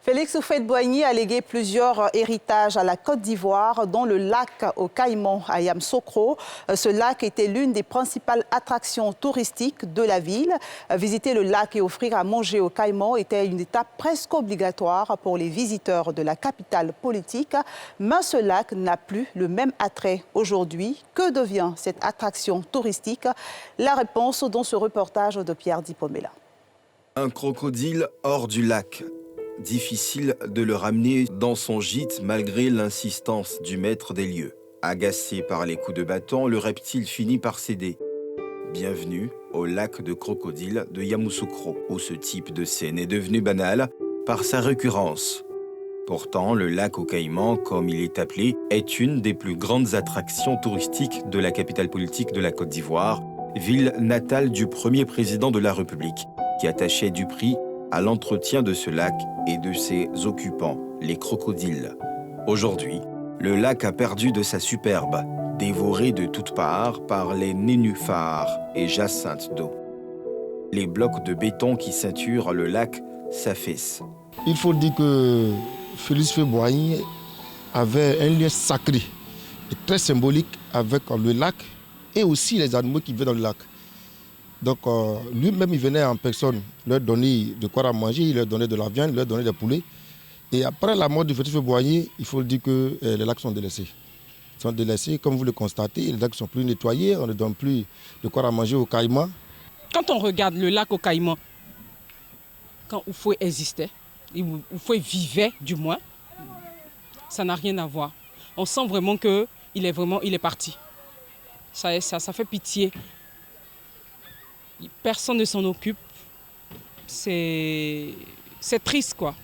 Félix Houphouët-Boigny a légué plusieurs héritages à la Côte d'Ivoire, dont le lac aux Caïmans à Yamoussoukro. Ce lac était l'une des principales attractions touristiques de la ville. Visiter le lac et offrir à manger aux Caïmans était une étape presque obligatoire pour les visiteurs de la capitale politique. Mais ce lac n'a plus le même attrait aujourd'hui. Que devient cette attraction touristique? La réponse dans ce reportage de Pierre Dipomela. Un crocodile hors du lac. Difficile de le ramener dans son gîte malgré l'insistance du maître des lieux. Agacé par les coups de bâton, le reptile finit par céder. Bienvenue au lac de crocodile de Yamoussoukro, où ce type de scène est devenu banal par sa récurrence. Pourtant, le lac aux Caïmans, comme il est appelé, est une des plus grandes attractions touristiques de la capitale politique de la Côte d'Ivoire, ville natale du premier président de la République, qui attachait du prix à l'entretien de ce lac et de ses occupants, les crocodiles. Aujourd'hui, le lac a perdu de sa superbe, dévoré de toutes parts par les nénuphars et jacinthes d'eau. Les blocs de béton qui ceinturent le lac s'affaissent. Il faut dire que Félix Houphouët-Boigny avait un lien sacré et très symbolique avec le lac et aussi les animaux qui vivaient dans le lac. Donc lui-même, il venait en personne leur donner de quoi à manger, il leur donnait de la viande, il leur donnait des poulets. Et après la mort de Félix Houphouët-Boigny, il faut dire que les lacs sont délaissés. Ils sont délaissés, comme vous le constatez, les lacs ne sont plus nettoyés, on ne donne plus de quoi à manger aux Caïmans. Quand on regarde le lac aux Caïmans, quand Houphouët existait, Houphouët vivait du moins, ça n'a rien à voir. On sent vraiment qu'il est parti. Ça fait pitié. Personne ne s'en occupe. C'est triste, quoi.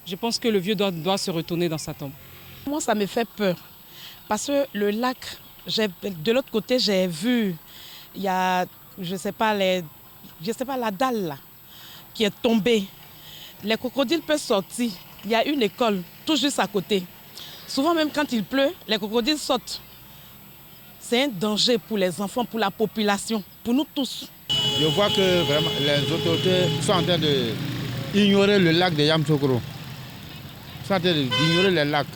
Je pense que le vieux doit se retourner dans sa tombe. Moi, ça me fait peur. Parce que le lac, de l'autre côté, j'ai vu, il y a, je sais pas, la dalle là, qui est tombée. Les crocodiles peuvent sortir. Il y a une école tout juste à côté. Souvent, même quand il pleut, les crocodiles sautent. C'est un danger pour les enfants, pour la population, pour nous tous. Je vois que vraiment les autorités sont en train d'ignorer le lac de Yamoussoukro. Ils sont en train d'ignorer les lacs.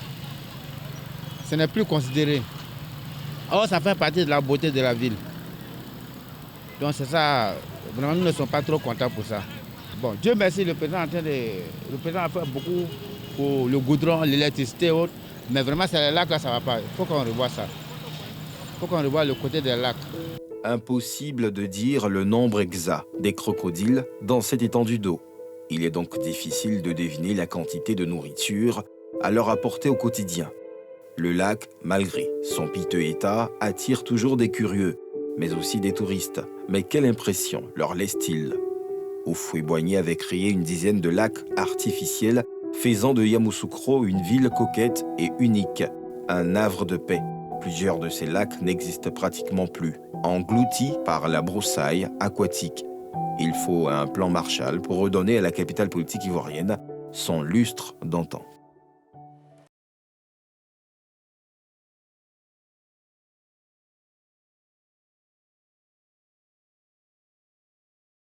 Ce n'est plus considéré. Or, ça fait partie de la beauté de la ville. Donc c'est ça, vraiment nous ne sommes pas trop contents pour ça. Bon, Dieu merci, le président a fait beaucoup pour le goudron, l'électricité et autres. Mais vraiment, c'est les lacs là, ça ne va pas. Il faut qu'on revoie ça. Il faut qu'on revoie le côté des lacs. Impossible de dire le nombre exact des crocodiles dans cette étendue d'eau. Il est donc difficile de deviner la quantité de nourriture à leur apporter au quotidien. Le lac, malgré son piteux état, attire toujours des curieux, mais aussi des touristes. Mais quelle impression leur laisse-t-il? Houphouët-Boigny avait créé une dizaine de lacs artificiels, faisant de Yamoussoukro une ville coquette et unique, un havre de paix. Plusieurs de ces lacs n'existent pratiquement plus, engloutis par la broussaille aquatique. Il faut un plan Marshall pour redonner à la capitale politique ivoirienne son lustre d'antan.